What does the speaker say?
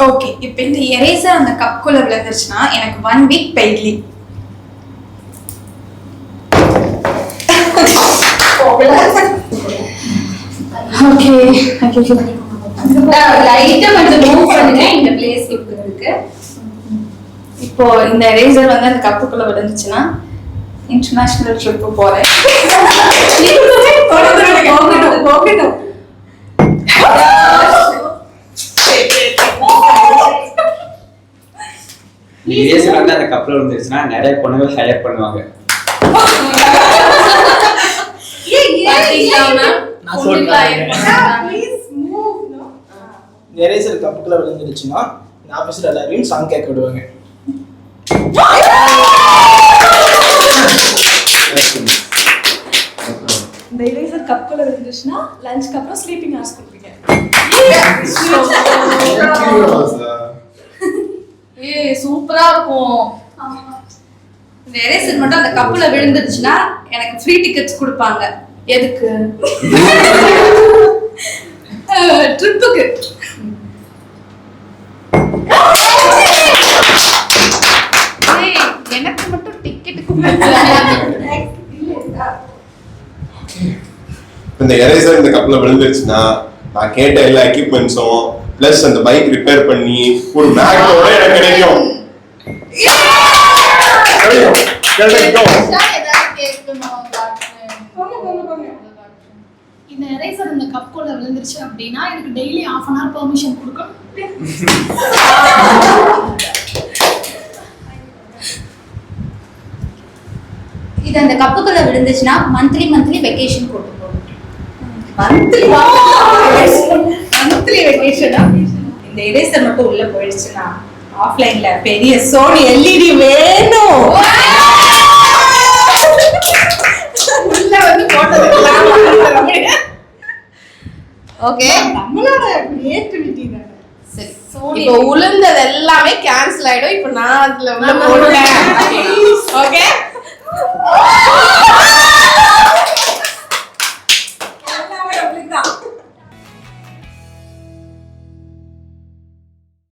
Okay, இப்போ இந்த eraser அந்த கப்குள்ள விழுந்துருச்சுன்னா எனக்கு 1 வீக் பெய்ட் லீவ். ஓகே லைட்டா கொஞ்சம் மூவ் பண்ணுங்க இந்த பிளேஸ் இருக்கு. இப்போ இந்த எரேசர் வந்து அந்த கப்புக்குள்ள விழுந்துச்சுன்னா இன்டர்நேஷனல் ட்ரிப் போறேன். எரேசர் வந்து அந்த கப்ல விழுந்துச்சுன்னா நிறைய பொண்ணுங்க ஹைலைட் பண்ணுவாங்க. எரேசர் கப்புக்குள்ள விழுந்துருச்சுன்னா ஆபீஸ்ல எல்லாரையும் சாங் கேட்க விடுவாங்க. இந்த எரேசர் கப்புக்குள்ள விழுந்துச்சுன்னா லஞ்சுக்கு அப்புறம் ஸ்லீப்பிங் ஹார்ஸ் கொடுப்பீங்க. சூப்பரா இருக்கும். இந்த எரேசர் மட்டும் அந்த கப்புல விழுந்துருச்சுன்னா எனக்கு ஃப்ரீ டிக்கெட்ஸ் கொடுப்பாங்க. எதுக்கு? ட்ரிப்புக்கு. எனக்கு மட்டும் டிக்கெட் இந்த எரேசர் இந்த கப்ல விழுந்துருச்சுன்னா நான் கேட்ட எல்லா எக்யூப்மெண்ட்ஸும் பிளஸ் அந்த பைக் ரிப்பேர் பண்ணி ஒரு மேக்கோட எனக்கு கிடைக்கும். இந்த எரேசர் இந்த கப்குள்ள விழுந்துருச்சு அப்படின்னா எனக்கு டெய்லி 1/2 hour பெர்மிஷன் கொடுக்கணும். இது அந்த கப்புக்குள்ள விழுந்துச்சுன்னா மந்த்லி வெக்கேஷன் கூட்டு போகும். மந்த்லி வெக்கேஷனா? இந்த எரேசர் மட்டும் உள்ள போயிடுச்சுன்னா ஆஃப்லைன்ல பெரிய சோனி எல்இடி வேணும். உள்ள வந்து போட்டதுக்கலாம். ஓகே, நம்மளோட கிரியேட்டிவிட்டி தான. சரி, இப்போ உளுந்தது எல்லாமே கேன்சல் ஆயிடும். இப்போ நான் அதுல உள்ள போடுறேன். ஓகே